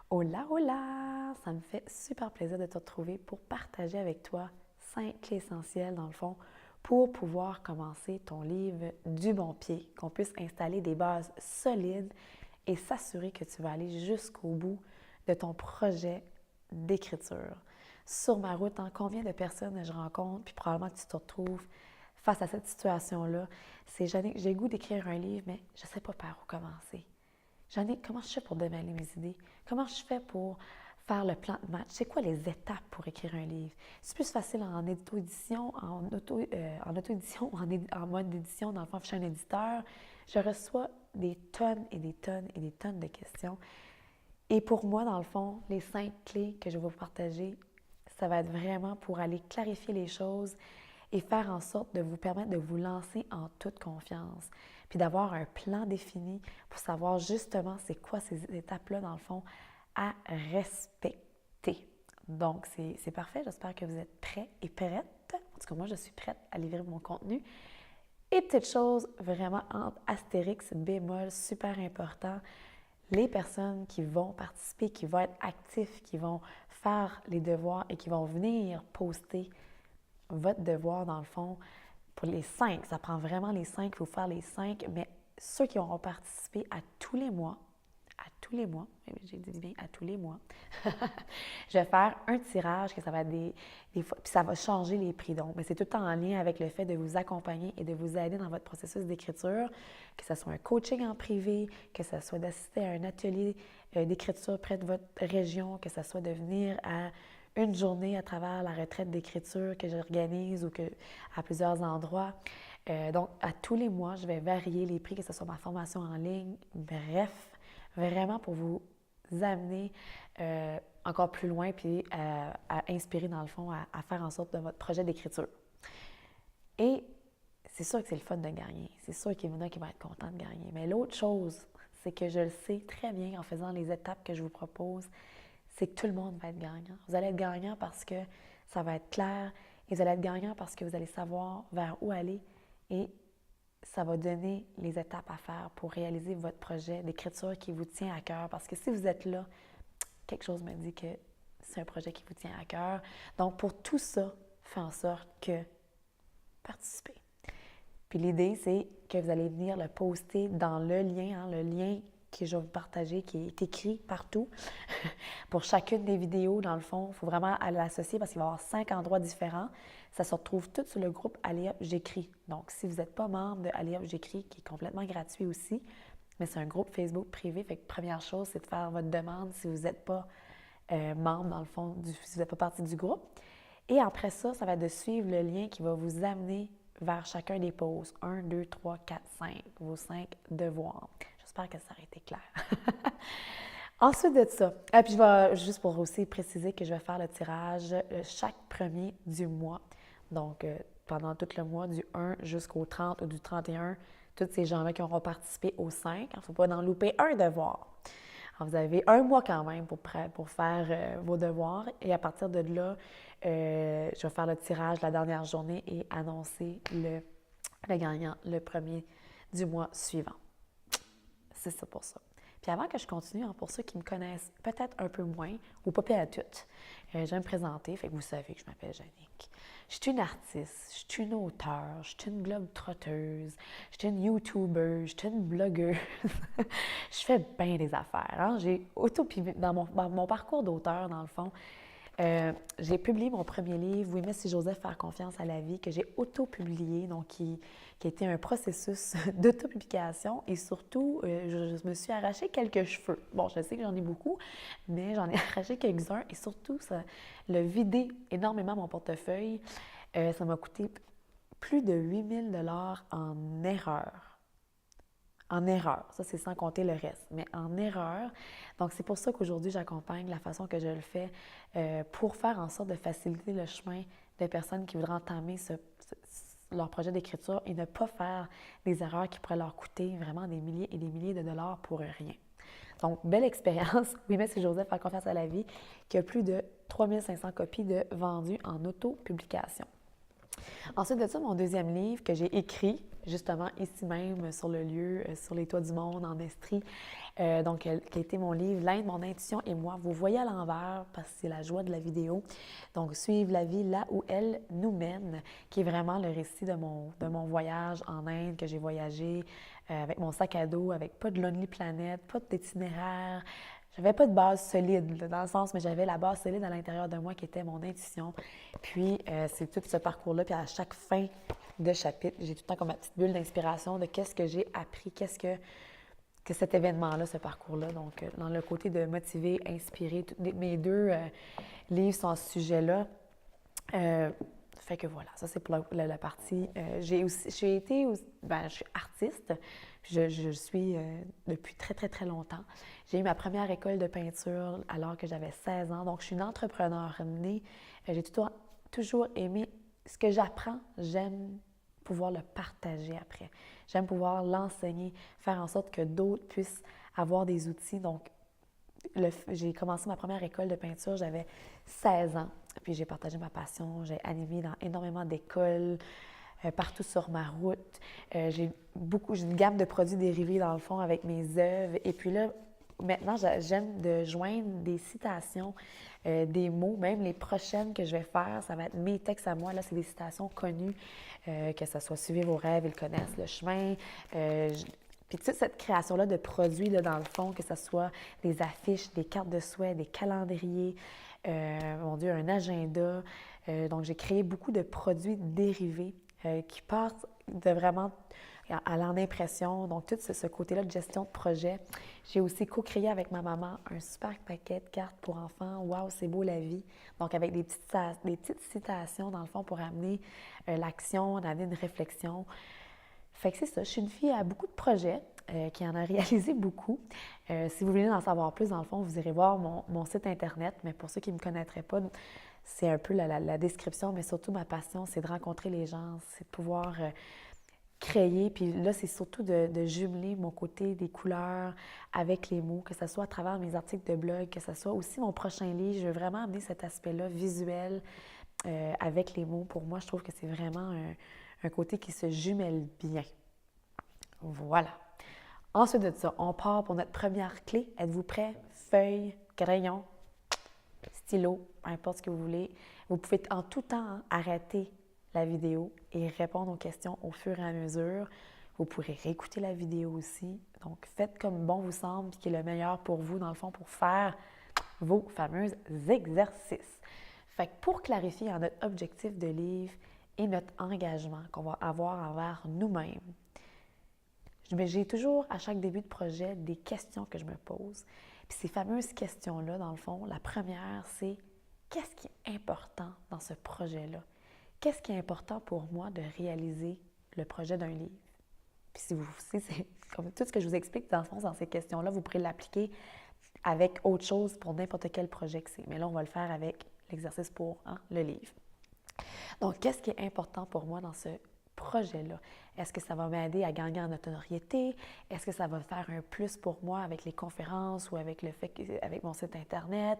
Hola, hola! Ça me fait super plaisir de te retrouver pour partager avec toi 5 clés essentielles, dans le fond, pour pouvoir commencer ton livre du bon pied, qu'on puisse installer des bases solides et s'assurer que tu vas aller jusqu'au bout de ton projet d'écriture. Sur ma route, combien de personnes je rencontre, puis probablement que tu te retrouves face à cette situation-là, c'est j'ai le goût d'écrire un livre, mais je ne sais pas par où commencer. Comment je fais pour démêler mes idées? Comment je fais pour faire le plan de match? C'est quoi les étapes pour écrire un livre? C'est plus facile en auto-édition, en mode édition, dans le fond, je suis un éditeur. Je reçois des tonnes et des tonnes et des tonnes de questions. Et pour moi, dans le fond, les 5 clés que je vais vous partager, ça va être vraiment pour aller clarifier les choses et faire en sorte de vous permettre de vous lancer en toute confiance, puis d'avoir un plan défini pour savoir justement c'est quoi ces étapes-là, dans le fond, à respecter. Donc, c'est parfait. J'espère que vous êtes prêts et prêtes. En tout cas, moi, je suis prête à livrer mon contenu. Et petite chose vraiment entre astérix, bémol, super important, les personnes qui vont participer, qui vont être actifs, qui vont faire les devoirs et qui vont venir poster votre devoir, dans le fond, pour les 5, ça prend vraiment les 5, il faut faire les 5, mais ceux qui auront participé à tous les mois, j'ai dit bien à tous les mois, je vais faire un tirage que ça va être des fois, puis ça va changer les prix. Donc, mais c'est tout le temps en lien avec le fait de vous accompagner et de vous aider dans votre processus d'écriture, que ce soit un coaching en privé, que ce soit d'assister à un atelier d'écriture près de votre région, que ce soit de venir à une journée à travers la retraite d'écriture que j'organise ou que, à plusieurs endroits. Donc, à tous les mois, je vais varier les prix, que ce soit ma formation en ligne. Bref, vraiment pour vous amener encore plus loin puis à inspirer, dans le fond, à faire en sorte de votre projet d'écriture. Et c'est sûr que c'est le fun de gagner. C'est sûr qu'il y en a qui vont être contents de gagner. Mais l'autre chose, c'est que je le sais très bien en faisant les étapes que je vous propose, c'est que tout le monde va être gagnant. Vous allez être gagnant parce que ça va être clair et vous allez être gagnant parce que vous allez savoir vers où aller et ça va donner les étapes à faire pour réaliser votre projet d'écriture qui vous tient à cœur. Parce que si vous êtes là, quelque chose me dit que c'est un projet qui vous tient à cœur. Donc, pour tout ça, faites en sorte que participez. Puis l'idée, c'est que vous allez venir le poster dans le lien que je vais vous partager, qui est écrit partout. Pour chacune des vidéos, dans le fond, il faut vraiment aller l'associer parce qu'il va y avoir 5 endroits différents. Ça se retrouve tout sur le groupe Allez Hop, j'écris. Donc, si vous n'êtes pas membre de Allez Hop, j'écris, qui est complètement gratuit aussi, mais c'est un groupe Facebook privé, fait que première chose, c'est de faire votre demande si vous n'êtes pas membre, dans le fond, si vous n'êtes pas partie du groupe. Et après ça, ça va être de suivre le lien qui va vous amener vers chacun des pauses. 1, 2, 3, 4, 5, vos 5 devoirs. J'espère que ça a été clair. Ensuite de ça, puis je vais, juste pour aussi préciser que je vais faire le tirage chaque premier du mois. Donc, pendant tout le mois, du 1 jusqu'au 30 ou du 31, tous ces gens-là qui auront participé au 5, il ne faut pas en louper un devoir. Alors, vous avez un mois quand même pour faire vos devoirs. Et à partir de là, je vais faire le tirage la dernière journée et annoncer le gagnant le premier du mois suivant. C'est ça pour ça. Puis avant que je continue, pour ceux qui me connaissent peut-être un peu moins ou pas à toutes, je vais me présenter, fait que vous savez que je m'appelle Jannick. Je suis une artiste, je suis une auteure, je suis une globe-trotteuse, je suis une YouTuber, je suis une blogueuse. Je fais bien des affaires. J'ai dans mon parcours d'auteur, dans le fond, j'ai publié mon premier livre, Oui, mais si j'osais faire confiance à la vie, que j'ai auto-publié, donc qui a été un processus d'auto-publication et surtout, je me suis arraché quelques cheveux. Bon, je sais que j'en ai beaucoup, mais j'en ai arraché quelques-uns et surtout, ça l'a vidé énormément mon portefeuille. Ça m'a coûté plus de 8 000 $ en erreur. En erreur, ça c'est sans compter le reste, mais en erreur. Donc c'est pour ça qu'aujourd'hui j'accompagne la façon que je le fais pour faire en sorte de faciliter le chemin des personnes qui voudraient entamer leur projet d'écriture et ne pas faire des erreurs qui pourraient leur coûter vraiment des milliers et des milliers de dollars pour rien. Donc, belle expérience. Oui, mais c'est Joseph, faire confiance à la vie, qui a plus de 3500 copies de vendues en auto-publication. Ensuite de ça, mon deuxième livre que j'ai écrit, justement ici même, sur le lieu, sur les toits du monde, en Estrie, qui a été mon livre « L'Inde, mon intuition et moi ». Vous voyez à l'envers parce que c'est la joie de la vidéo. Donc, suivre la vie là où elle nous mène, qui est vraiment le récit de mon voyage en Inde, que j'ai voyagé avec mon sac à dos, avec pas de Lonely Planet, pas d'itinéraire. J'avais pas de base solide, là, dans le sens, mais j'avais la base solide à l'intérieur de moi qui était mon intuition. Puis, c'est tout ce parcours-là. Puis, à chaque fin de chapitre, j'ai tout le temps comme ma petite bulle d'inspiration de qu'est-ce que j'ai appris, qu'est-ce que cet événement-là, ce parcours-là. Donc, dans le côté de motiver, inspirer, mes deux livres sont à ce sujet-là. Fait que voilà, ça c'est pour la partie. Je suis artiste, je suis depuis très, très, très longtemps. J'ai eu ma première école de peinture alors que j'avais 16 ans. Donc, je suis une entrepreneure née. J'ai toujours aimé ce que j'apprends, j'aime pouvoir le partager après. J'aime pouvoir l'enseigner, faire en sorte que d'autres puissent avoir des outils. Donc, j'ai commencé ma première école de peinture, j'avais 16 ans. Puis j'ai partagé ma passion, j'ai animé dans énormément d'écoles, partout sur ma route. J'ai une gamme de produits dérivés dans le fond avec mes œuvres. Et puis là, maintenant, j'aime de joindre des citations, des mots, même les prochaines que je vais faire, ça va être mes textes à moi. Là, c'est des citations connues, que ce soit « Suivez vos rêves, ils connaissent le chemin ». Puis toute cette création-là de produits, là, dans le fond, que ce soit des affiches, des cartes de souhait, des calendriers, mon Dieu, un agenda. Donc, j'ai créé beaucoup de produits dérivés qui partent de vraiment à l'impression. Donc, tout ce côté-là de gestion de projet. J'ai aussi co-créé avec ma maman un super paquet de cartes pour enfants. Waouh, c'est beau la vie. Donc, avec des petites citations, dans le fond, pour amener l'action, amener une réflexion. Fait que c'est ça, je suis une fille à beaucoup de projets, qui en a réalisé beaucoup. Si vous voulez en savoir plus, dans le fond, vous irez voir mon site Internet, mais pour ceux qui ne me connaîtraient pas, c'est un peu la description, mais surtout ma passion, c'est de rencontrer les gens, c'est de pouvoir créer, puis là, c'est surtout de jumeler mon côté des couleurs avec les mots, que ce soit à travers mes articles de blog, que ce soit aussi mon prochain livre. Je veux vraiment amener cet aspect-là visuel avec les mots. Pour moi, je trouve que c'est vraiment un côté qui se jumelle bien. Voilà. Ensuite de ça, on part pour notre première clé. Êtes-vous prêts? Feuille, crayon, stylo, peu importe ce que vous voulez. Vous pouvez en tout temps arrêter la vidéo et répondre aux questions au fur et à mesure. Vous pourrez réécouter la vidéo aussi. Donc, faites comme bon vous semble et qui est le meilleur pour vous, dans le fond, pour faire vos fameux exercices. Fait que pour clarifier notre objectif de livre et notre engagement qu'on va avoir envers nous-mêmes, j'ai toujours, à chaque début de projet, des questions que je me pose. Puis ces fameuses questions-là, dans le fond, la première, c'est qu'est-ce qui est important dans ce projet-là? Qu'est-ce qui est important pour moi de réaliser le projet d'un livre? Puis si vous savez, c'est comme tout ce que je vous explique, dans le fond, dans ces questions-là, vous pourrez l'appliquer avec autre chose pour n'importe quel projet que c'est. Mais là, on va le faire avec l'exercice pour le livre. Donc, qu'est-ce qui est important pour moi dans ce projet-là? Est-ce que ça va m'aider à gagner en notoriété? Est-ce que ça va faire un plus pour moi avec les conférences ou avec avec mon site Internet?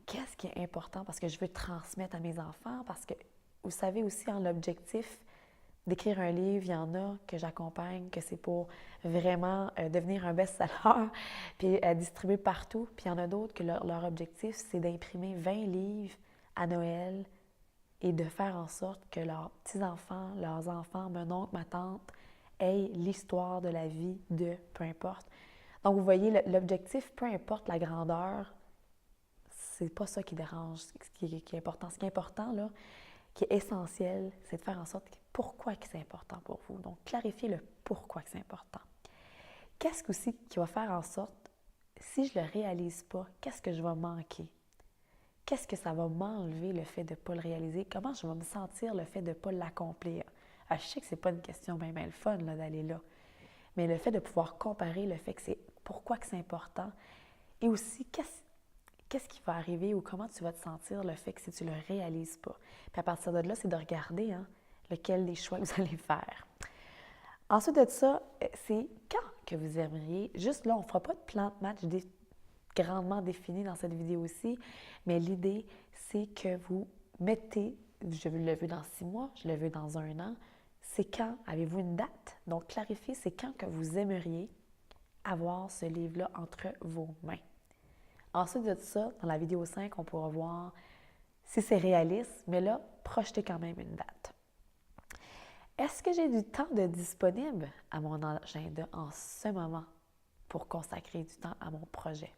Qu'est-ce qui est important parce que je veux transmettre à mes enfants? Parce que vous savez aussi, l'objectif d'écrire un livre, il y en a que j'accompagne, que c'est pour vraiment devenir un best-seller, puis distribuer partout. Puis il y en a d'autres que leur objectif, c'est d'imprimer 20 livres à Noël et de faire en sorte que leurs petits-enfants, leurs enfants, mon oncle, ma tante, aient l'histoire de la vie de peu importe. Donc, vous voyez, l'objectif, peu importe la grandeur, c'est pas ça qui dérange, ce qui est important. Ce qui est important, là, qui est essentiel, c'est de faire en sorte pourquoi c'est important pour vous. Donc, clarifier le pourquoi c'est important. Qu'est-ce aussi qui va faire en sorte, si je ne le réalise pas, qu'est-ce que je vais manquer? Qu'est-ce que ça va m'enlever le fait de ne pas le réaliser? Comment je vais me sentir le fait de ne pas l'accomplir? Je sais que ce n'est pas une question bien le fun là, d'aller là, mais le fait de pouvoir comparer le fait que c'est pourquoi que c'est important et aussi qu'est-ce qui va arriver ou comment tu vas te sentir le fait que si tu ne le réalises pas. Puis à partir de là, c'est de regarder lequel des choix que vous allez faire. Ensuite de ça, c'est quand que vous aimeriez, juste là, on ne fera pas de plan de match grandement défini dans cette vidéo-ci, mais l'idée, c'est que vous mettez Je le veux dans 6 mois, je le veux dans 1 an. C'est quand? Avez-vous une date? Donc, clarifiez, c'est quand que vous aimeriez avoir ce livre-là entre vos mains. Ensuite de ça, dans la vidéo 5, on pourra voir si c'est réaliste, mais là, projetez quand même une date. Est-ce que j'ai du temps de disponible à mon agenda en ce moment pour consacrer du temps à mon projet?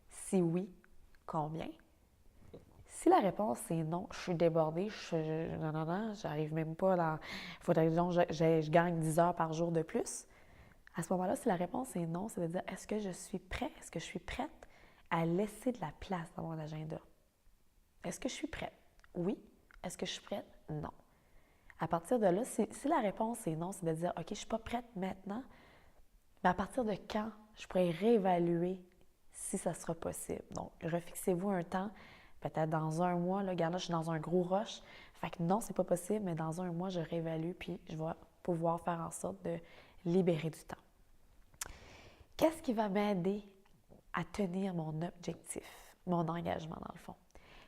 Si oui, combien? Si la réponse est non, je suis débordée, non, j'arrive même pas dans... Il faudrait que je gagne 10 heures par jour de plus. À ce moment-là, si la réponse est non, ça veut dire est-ce que je suis prêt, est-ce que je suis prête à laisser de la place dans mon agenda? Est-ce que je suis prête? Oui. Est-ce que je suis prête? Non. À partir de là, si la réponse est non, c'est de dire OK, je ne suis pas prête maintenant, mais à partir de quand je pourrais réévaluer si ça sera possible. Donc, refixez-vous un temps, peut-être dans 1 mois. Là, regarde, là, je suis dans un gros rush. Fait que non, c'est pas possible, mais dans 1 mois, je réévalue, puis je vais pouvoir faire en sorte de libérer du temps. Qu'est-ce qui va m'aider à tenir mon objectif, mon engagement dans le fond?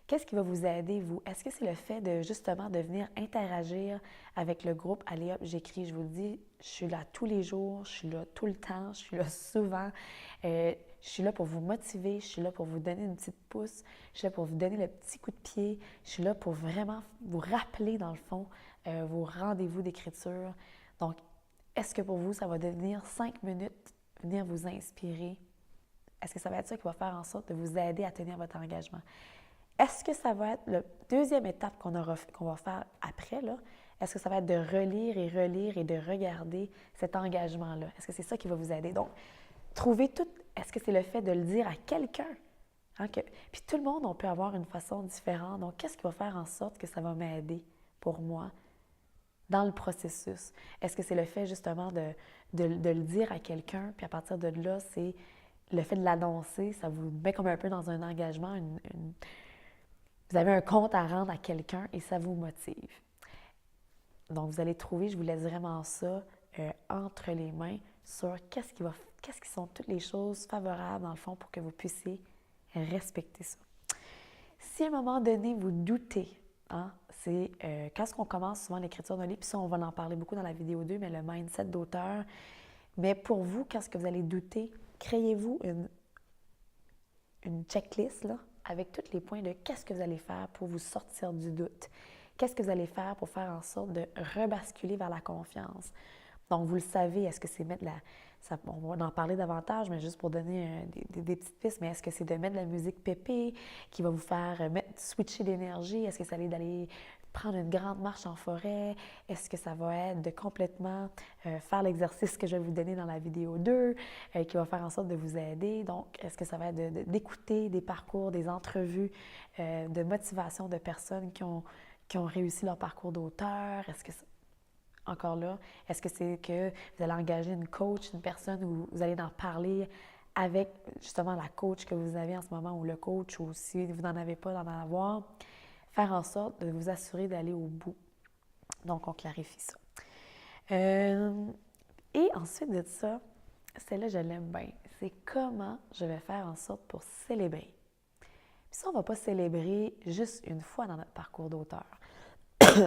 Qu'est-ce qui va vous aider, vous? Est-ce que c'est le fait de justement de venir interagir avec le groupe? Allez hop, j'écris, je vous le dis, je suis là tous les jours, je suis là tout le temps, je suis là souvent. Je suis là pour vous motiver, je suis là pour vous donner une petite pouce, je suis là pour vous donner le petit coup de pied, je suis là pour vraiment vous rappeler, dans le fond, vos rendez-vous d'écriture. Donc, est-ce que pour vous, ça va devenir 5 minutes, venir vous inspirer? Est-ce que ça va être ça qui va faire en sorte de vous aider à tenir votre engagement? Est-ce que ça va être la deuxième étape qu'on va faire après, là? Est-ce que ça va être de relire et de regarder cet engagement-là? Est-ce que c'est ça qui va vous aider? Donc, trouvez tout. Est-ce que c'est le fait de le dire à quelqu'un? Hein, puis tout le monde, on peut avoir une façon différente. Donc, qu'est-ce qui va faire en sorte que ça va m'aider pour moi dans le processus? Est-ce que c'est le fait justement de le dire à quelqu'un, puis à partir de là, c'est le fait de l'annoncer, ça vous met comme un peu dans un engagement, vous avez un compte à rendre à quelqu'un et ça vous motive. Donc, vous allez trouver, je vous laisse vraiment ça entre les mains sur qu'est-ce qui sont toutes les choses favorables, dans le fond, pour que vous puissiez respecter ça. Si à un moment donné, vous doutez, hein, c'est quand on commence souvent l'écriture d'un livre, puis ça, on va en parler beaucoup dans la vidéo 2, mais le mindset d'auteur. Mais pour vous, quand vous allez douter, créez-vous une checklist, là, avec tous les points de qu'est-ce que vous allez faire pour vous sortir du doute. Qu'est-ce que vous allez faire pour faire en sorte de rebasculer vers la confiance? Donc, vous le savez, est-ce que c'est mettre on va en parler davantage, mais juste pour donner des petites pistes, mais est-ce que c'est de mettre de la musique pépée qui va vous faire switcher d'énergie? Est-ce que ça allait d'aller prendre une grande marche en forêt? Est-ce que ça va être de complètement faire l'exercice que je vais vous donner dans la vidéo 2 qui va faire en sorte de vous aider? Donc, est-ce que ça va être d'écouter des parcours, des entrevues de motivation de personnes qui ont réussi leur parcours d'auteur? Est-ce que encore là, est-ce que c'est que vous allez engager une coach, une personne où vous allez en parler avec justement la coach que vous avez en ce moment ou le coach, ou si vous n'en avez pas, d'en avoir, faire en sorte de vous assurer d'aller au bout. Donc, on clarifie ça. Et ensuite de ça, celle-là, je l'aime bien. C'est comment je vais faire en sorte pour célébrer. Puis ça, on ne va pas célébrer juste une fois dans notre parcours d'auteur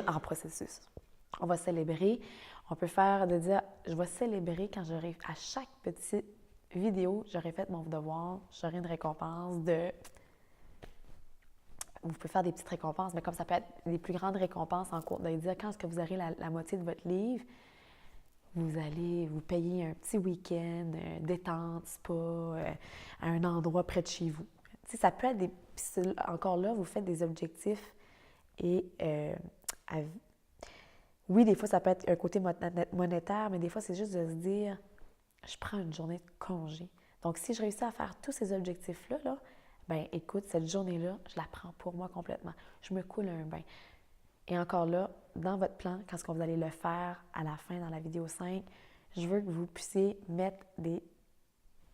en processus. On va célébrer, on peut faire de dire, je vais célébrer quand j'aurai, à chaque petite vidéo, j'aurai fait mon devoir, j'aurai une récompense de... Vous pouvez faire des petites récompenses, mais comme ça peut être des plus grandes récompenses en cours, de dire quand est-ce que vous aurez la moitié de votre livre, vous allez vous payer un petit week-end, détente, spa, à un endroit près de chez vous. Tu sais, ça peut être encore là, vous faites des objectifs et oui, des fois, ça peut être un côté monétaire, mais des fois, c'est juste de se dire, je prends une journée de congé. Donc, si je réussis à faire tous ces objectifs-là, bien, écoute, cette journée-là, je la prends pour moi complètement. Je me coule un bain. Et encore là, dans votre plan, quand vous allez le faire à la fin, dans la vidéo 5, je veux que vous puissiez mettre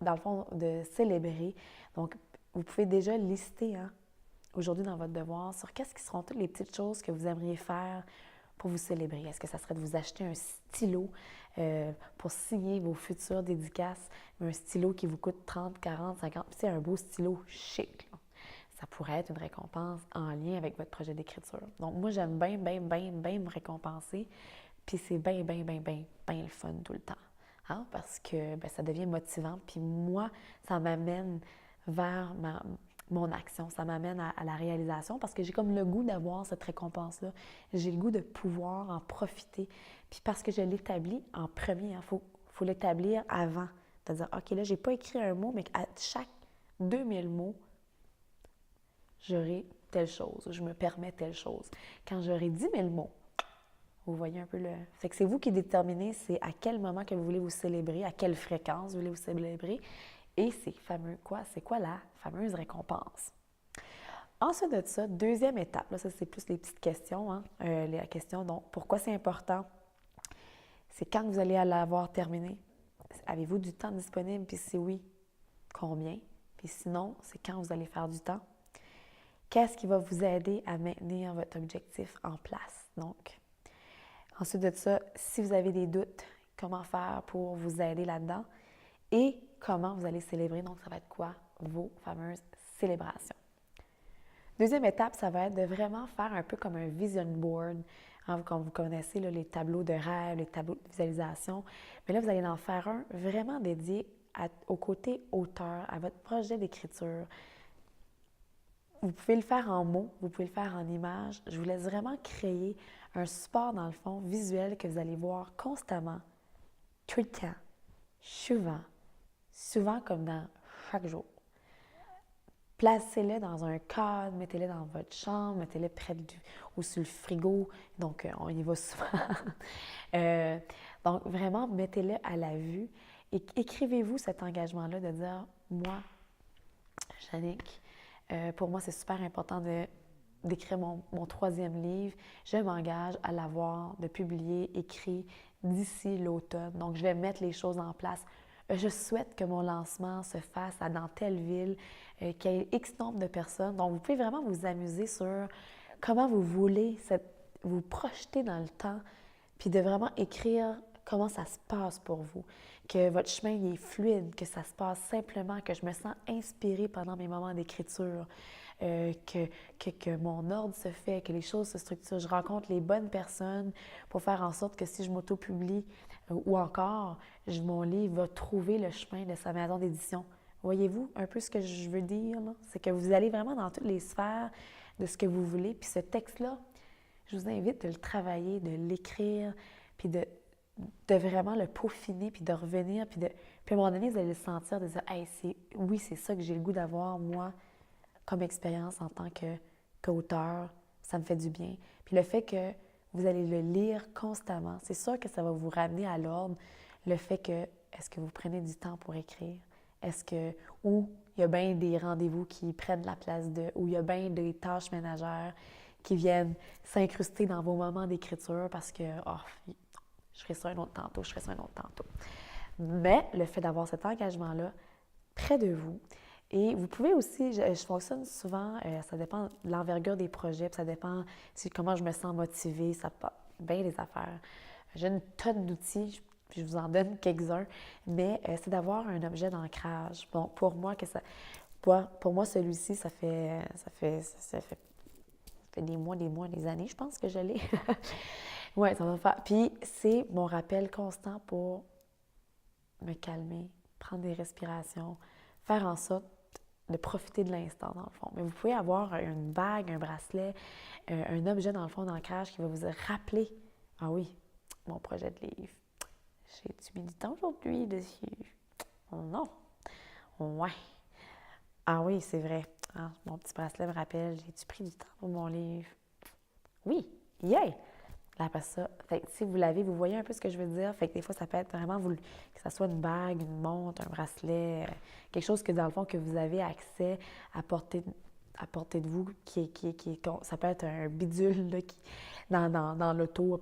dans le fond, de célébrer. Donc, vous pouvez déjà lister, hein, aujourd'hui dans votre devoir, sur qu'est-ce qui seront toutes les petites choses que vous aimeriez faire pour vous célébrer. Est-ce que ça serait de vous acheter un stylo pour signer vos futures dédicaces, un stylo qui vous coûte 30, 40, 50, puis c'est un beau stylo chic, là. ça pourrait être une récompense en lien avec votre projet d'écriture. Donc, moi, j'aime bien me récompenser, puis c'est bien le fun tout le temps. Hein? Parce que ça devient motivant, puis moi, ça m'amène vers mon action, ça m'amène à la réalisation parce que j'ai comme le goût d'avoir cette récompense-là. J'ai le goût de pouvoir en profiter. Puis parce que je l'établis en premier, il faut l'établir avant. De dire, OK, là, je n'ai pas écrit un mot, mais à chaque 2000 mots, j'aurai telle chose, je me permets telle chose. Quand j'aurai 10 000 mots, vous voyez un peu le... Fait que c'est vous qui déterminez c'est à quel moment que vous voulez vous célébrer, à quelle fréquence vous voulez vous célébrer. Et c'est quoi la fameuse récompense? Ensuite de ça, deuxième étape, là, ça c'est plus les petites questions, hein, la question donc pourquoi c'est important? C'est quand vous allez l'avoir terminé. Avez-vous du temps disponible? Puis si oui, combien? Puis sinon, c'est quand vous allez faire du temps? Qu'est-ce qui va vous aider à maintenir votre objectif en place? Donc, ensuite de ça, si vous avez des doutes, comment faire pour vous aider là-dedans? Et comment vous allez célébrer? Donc, ça va être quoi? Vos fameuses célébrations. Deuxième étape, ça va être de vraiment faire un peu comme un vision board. Hein, comme vous connaissez là, les tableaux de rêve, les tableaux de visualisation. Mais là, vous allez en faire un vraiment dédié au côté auteur, à votre projet d'écriture. Vous pouvez le faire en mots, vous pouvez le faire en images. Je vous laisse vraiment créer un support, dans le fond, visuel que vous allez voir constamment, tout le temps, souvent comme dans chaque jour. Placez-le dans un cadre, mettez-le dans votre chambre, mettez-le près ou sur le frigo. Donc, on y va souvent. Donc, vraiment, mettez-le à la vue et écrivez-vous cet engagement-là de dire, moi, Jannick, pour moi, c'est super important d'écrire mon troisième livre. Je m'engage à l'avoir, de publier, écrit d'ici l'automne. Donc, je vais mettre les choses en place. Je souhaite que mon lancement se fasse dans telle ville, qu'il y ait X nombre de personnes. Donc, vous pouvez vraiment vous amuser sur comment vous voulez vous projeter dans le temps, puis de vraiment écrire comment ça se passe pour vous, que votre chemin il est fluide, que ça se passe simplement, que je me sens inspirée pendant mes moments d'écriture, que mon ordre se fait, que les choses se structurent. Je rencontre les bonnes personnes pour faire en sorte que si je m'auto-publie ou encore, mon livre va trouver le chemin de sa maison d'édition. Voyez-vous un peu ce que je veux dire? C'est que vous allez vraiment dans toutes les sphères de ce que vous voulez. Puis ce texte-là, je vous invite de le travailler, de l'écrire, puis de vraiment le peaufiner, puis de revenir, puis à un moment donné, vous allez le sentir, de dire « Hey, c'est ça que j'ai le goût d'avoir, moi, comme expérience en tant qu'auteur, ça me fait du bien. » Puis le fait que vous allez le lire constamment, c'est sûr que ça va vous ramener à l'ordre, le fait que, est-ce que vous prenez du temps pour écrire? Ou il y a bien des rendez-vous qui prennent la place ou il y a bien des tâches ménagères qui viennent s'incruster dans vos moments d'écriture parce que, je ferai ça un autre tantôt. Mais le fait d'avoir cet engagement-là près de vous, et vous pouvez aussi, je fonctionne souvent, ça dépend de l'envergure des projets, puis ça dépend comment je me sens motivée, ça peut bien les affaires. J'ai une tonne d'outils, je vous en donne quelques-uns, mais c'est d'avoir un objet d'ancrage. Bon, pour moi, celui-ci, ça fait des mois, des années, je pense que je l'ai. Oui, ça va faire. Puis c'est mon rappel constant pour me calmer, prendre des respirations, faire en sorte de profiter de l'instant, dans le fond. Mais vous pouvez avoir une bague, un bracelet, un objet, dans le fond, d'ancrage qui va vous rappeler, ah oui, mon projet de livre. J'ai-tu mis du temps aujourd'hui dessus? Oh non! Ouais! Ah oui, c'est vrai. Ah, mon petit bracelet me rappelle, j'ai-tu pris du temps pour mon livre? Oui! Yeah! Là, après ça, si vous l'avez, vous voyez un peu ce que je veux dire. Fait que des fois, ça peut être vraiment, que ça soit une bague, une montre, un bracelet, quelque chose que, dans le fond, que vous avez accès à portée de vous, ça peut être un bidule là, dans l'auto,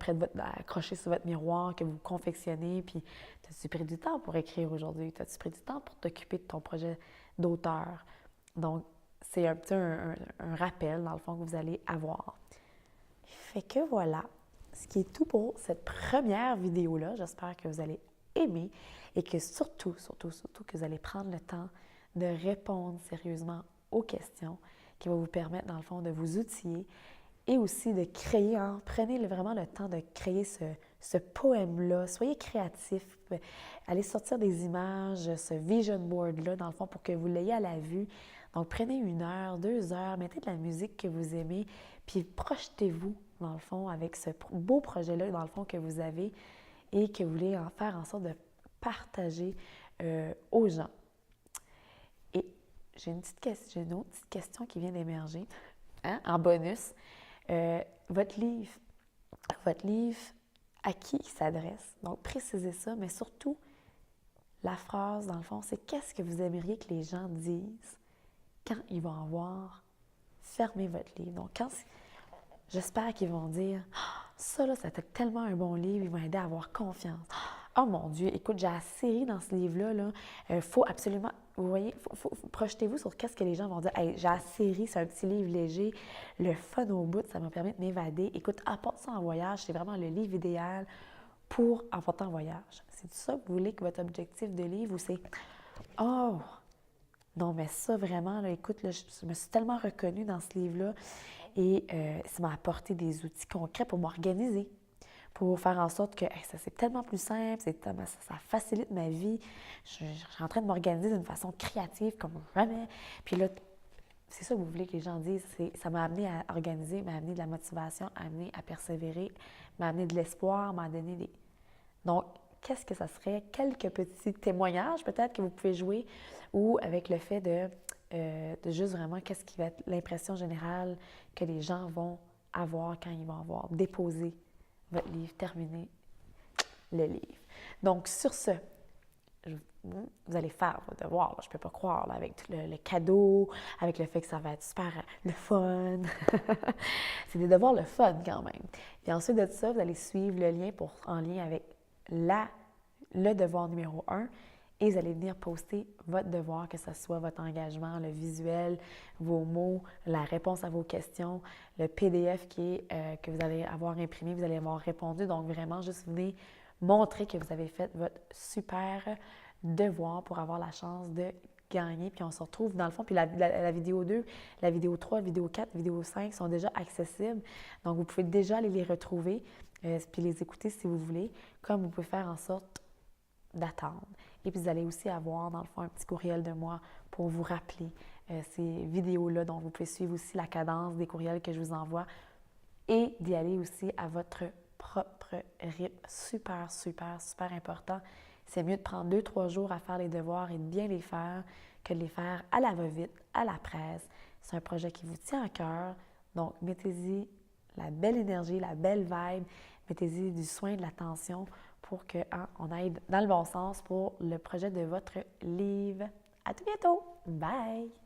accroché sur votre miroir, que vous confectionnez. Puis, as-tu pris du temps pour écrire aujourd'hui? As-tu pris du temps pour t'occuper de ton projet d'auteur? Donc, c'est un petit un rappel, dans le fond, que vous allez avoir. Fait que voilà, ce qui est tout pour cette première vidéo-là. J'espère que vous allez aimer et que surtout, que vous allez prendre le temps de répondre sérieusement aux questions. qui va vous permettre, dans le fond, de vous outiller et aussi de créer. Prenez vraiment le temps de créer ce poème-là. Soyez créatif. Allez sortir des images, ce vision board-là, dans le fond, pour que vous l'ayez à la vue. Donc, prenez 1 heure, 2 heures, mettez de la musique que vous aimez, puis projetez-vous, dans le fond, avec ce beau projet-là, dans le fond, que vous avez et que vous voulez en faire en sorte de partager aux gens. Et j'ai une autre petite question qui vient d'émerger, en bonus. Votre livre, à qui il s'adresse? Donc, précisez ça, mais surtout, la phrase, dans le fond, c'est qu'est-ce que vous aimeriez que les gens disent quand ils vont avoir fermé votre livre. Donc, j'espère qu'ils vont dire « Ça, là, c'était tellement un bon livre, il m'a aidé à avoir confiance. Oh mon Dieu, écoute, j'ai assez ri dans ce livre-là. Faut absolument, vous voyez, projetez-vous sur qu'est-ce que les gens vont dire. Hey, j'ai assez ri, c'est un petit livre léger, le fun au bout, ça m'a permis de m'évader. Écoute, apporte ça en voyage, c'est vraiment le livre idéal pour emporter en voyage. C'est ça que vous voulez que votre objectif de livre ou c'est oh, non, mais ça, vraiment, là, écoute, là, je me suis tellement reconnue dans ce livre-là et ça m'a apporté des outils concrets pour m'organiser, pour faire en sorte que ça, c'est tellement plus simple, ça facilite ma vie. Je suis en train de m'organiser d'une façon créative comme jamais. Puis là, c'est ça que vous voulez que les gens disent. Ça m'a amené à organiser, m'a amené de la motivation, m'a amené à persévérer, m'a amené de l'espoir, m'a donné des... Donc, qu'est-ce que ça serait? Quelques petits témoignages peut-être que vous pouvez jouer ou avec le fait de juste vraiment qu'est-ce qui va être l'impression générale que les gens vont avoir quand ils vont avoir déposé votre livre, terminé le livre. Donc, sur ce, vous allez faire vos devoirs. Là. Je ne peux pas croire, là, avec le cadeau, avec le fait que ça va être super le fun. C'est des devoirs le fun quand même. Puis ensuite de ça, vous allez suivre le lien en lien avec le devoir numéro 1 et vous allez venir poster votre devoir, que ce soit votre engagement, le visuel, vos mots, la réponse à vos questions, le PDF que vous allez avoir imprimé, vous allez avoir répondu. Donc, vraiment, juste venez montrer que vous avez fait votre super devoir pour avoir la chance de gagner. Puis on se retrouve dans le fond. Puis la vidéo 2, la vidéo 3, la vidéo 4, la vidéo 5 sont déjà accessibles. Donc, vous pouvez déjà aller les retrouver puis les écouter si vous voulez, comme vous pouvez faire en sorte d'attendre. Et puis, vous allez aussi avoir, dans le fond, un petit courriel de moi pour vous rappeler ces vidéos-là. Donc, vous pouvez suivre aussi la cadence des courriels que je vous envoie et d'y aller aussi à votre propre rythme. Super, super, super important. C'est mieux de prendre 2-3 jours à faire les devoirs et de bien les faire que de les faire à la va-vite, à la presse. C'est un projet qui vous tient à cœur. Donc, mettez-y la belle énergie, la belle vibe. Mettez-y du soin, de l'attention pour qu'on aille dans le bon sens pour le projet de votre livre. À tout bientôt! Bye!